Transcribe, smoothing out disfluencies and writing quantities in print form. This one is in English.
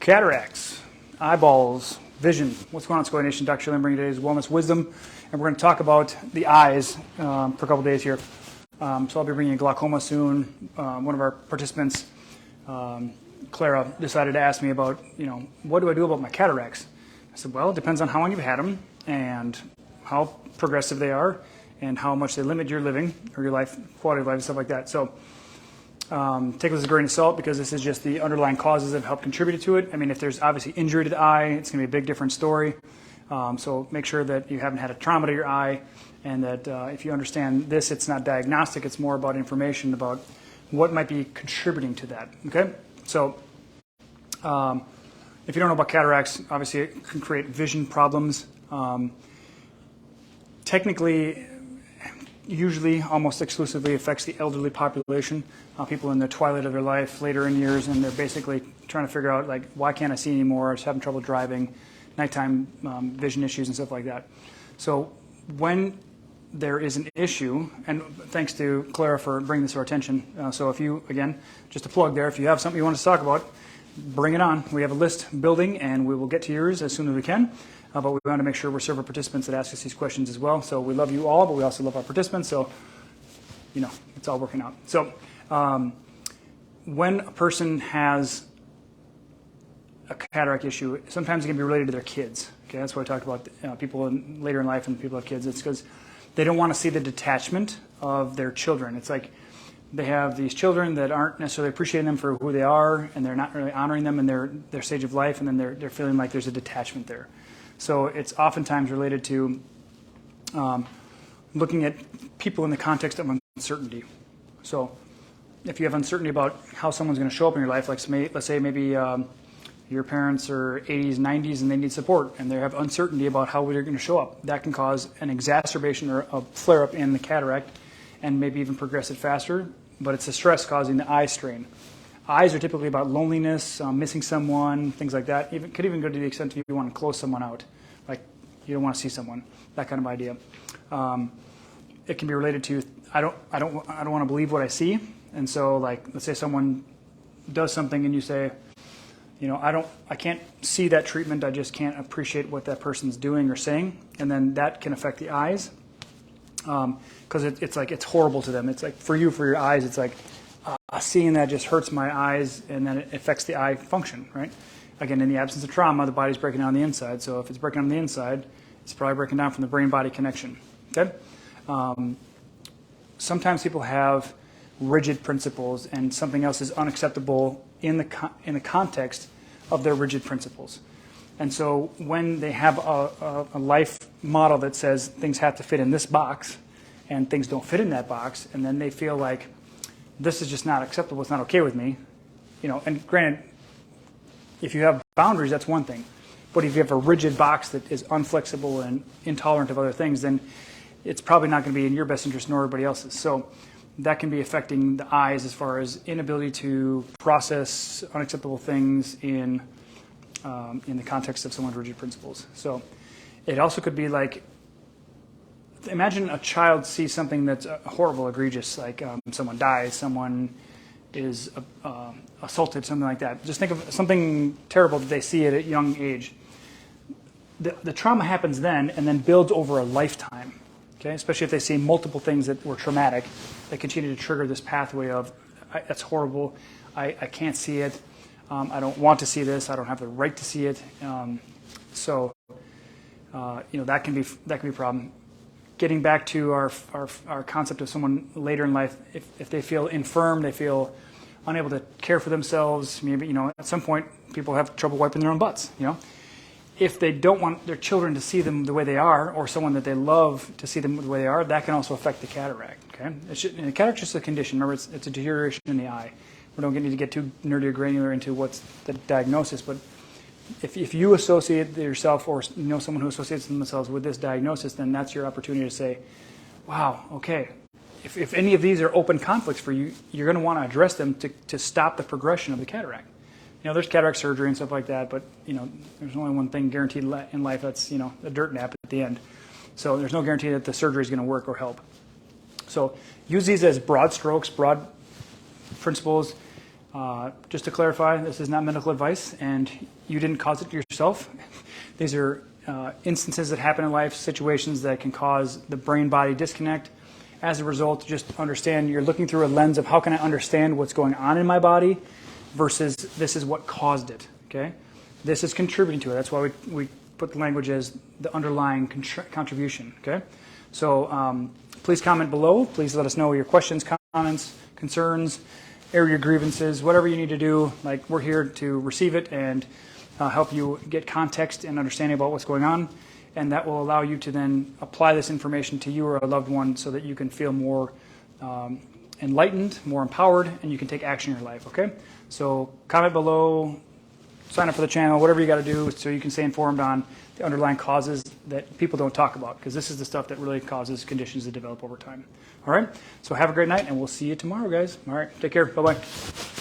Cataracts, eyeballs, vision. What's going on, Secoya Nation? Dr. Shirley bringing today's wellness wisdom, and we're going to talk about the eyes for a couple days here. So I'll be bringing glaucoma soon. One of our participants, Clara, decided to ask me about, what do I do about my cataracts? I said, well, it depends on how long you've had them and how progressive they are and how much they limit your living or your life, quality of life and stuff like that. So take it with a grain of salt because this is just the underlying causes that help contribute to it. I mean, if there's obviously injury to the eye, it's going to be a big different story. So make sure that you haven't had a trauma to your eye and that if you understand this, it's not diagnostic, it's more about information about what might be contributing to that, okay? So if you don't know about cataracts, obviously it can create vision problems. Technically, usually almost exclusively affects the elderly population, people in the twilight of their life, later in years, and they're basically trying to figure out, like, why can't I see anymore? I was having trouble driving, nighttime vision issues and stuff like that. So when there is an issue, and thanks to Clara for bringing this to our attention, so if you, again, just a plug there, if you have something you want us to talk about, bring it on. We have a list building, and we will get to yours as soon as we can. But we want to make sure we're serving participants that ask us these questions as well. So we love you all, but we also love our participants. So, it's all working out. So when a person has a cataract issue, sometimes it can be related to their kids. Okay, that's what I talked about. People later in life and people have kids. It's because they don't want to see the detachment of their children. It's like they have these children that aren't necessarily appreciating them for who they are, and they're not really honoring them in their stage of life, and then they're feeling like there's a detachment there. So it's oftentimes related to looking at people in the context of uncertainty. So if you have uncertainty about how someone's going to show up in your life, like let's say maybe your parents are 80s, 90s, and they need support, and they have uncertainty about how they're going to show up, that can cause an exacerbation or a flare-up in the cataract and maybe even progress it faster, but it's the stress causing the eye strain. Eyes are typically about loneliness, missing someone, things like that. Could even go to the extent if you want to close someone out, like you don't want to see someone, that kind of idea. It can be related to I don't want to believe what I see, and so like let's say someone does something and you say, I can't see that treatment. I just can't appreciate what that person's doing or saying, and then that can affect the eyes because it's like it's horrible to them. It's like for your eyes, it's like. Seeing that just hurts my eyes, and then it affects the eye function, right? Again, in the absence of trauma, the body's breaking down on the inside. So if it's breaking down on the inside, it's probably breaking down from the brain-body connection, okay? Sometimes people have rigid principles, and something else is unacceptable in the context of their rigid principles. And so when they have a life model that says things have to fit in this box, and things don't fit in that box, and then they feel like, this is just not acceptable, it's not okay with me, and granted, if you have boundaries, that's one thing, but if you have a rigid box that is unflexible and intolerant of other things, then it's probably not going to be in your best interest nor everybody else's. So that can be affecting the eyes as far as inability to process unacceptable things in the context of someone's rigid principles. So it also could be like, imagine a child sees something that's horrible, egregious, like someone dies, someone is assaulted, something like that. Just think of something terrible that they see at a young age. The trauma happens then and then builds over a lifetime, okay? Especially if they see multiple things that were traumatic, they continue to trigger this pathway of, that's horrible, I can't see it, I don't want to see this, I don't have the right to see it. So that can be a problem. Getting back to our concept of someone later in life, if they feel infirm, they feel unable to care for themselves, maybe, at some point people have trouble wiping their own butts, If they don't want their children to see them the way they are, or someone that they love to see them the way they are, that can also affect the cataract, okay? And the cataract is just a condition. Remember, it's a deterioration in the eye. We don't need to get too nerdy or granular into what's the diagnosis, but if you associate yourself or someone who associates themselves with this diagnosis, then that's your opportunity to say, wow, okay, if any of these are open conflicts for you, you're going to want to address them to stop the progression of the cataract. There's cataract surgery and stuff like that, but, there's only one thing guaranteed in life, that's, a dirt nap at the end. So there's no guarantee that the surgery is going to work or help. So use these as broad strokes, broad principles. Just to clarify, this is not medical advice, and you didn't cause it yourself. These are instances that happen in life, situations that can cause the brain-body disconnect. As a result, just understand you're looking through a lens of how can I understand what's going on in my body versus this is what caused it, okay? This is contributing to it. That's why we put the language as the underlying contribution, okay? So please comment below. Please let us know your questions, comments, concerns, air your grievances, whatever you need to do. Like, we're here to receive it and help you get context and understanding about what's going on, and that will allow you to then apply this information to you or a loved one so that you can feel more enlightened, more empowered, and you can take action in your life, okay? So comment below, sign up for the channel, whatever you got to do so you can stay informed on the underlying causes that people don't talk about, because this is the stuff that really causes conditions to develop over time. All right? So have a great night, and we'll see you tomorrow, guys. All right, take care. Bye-bye.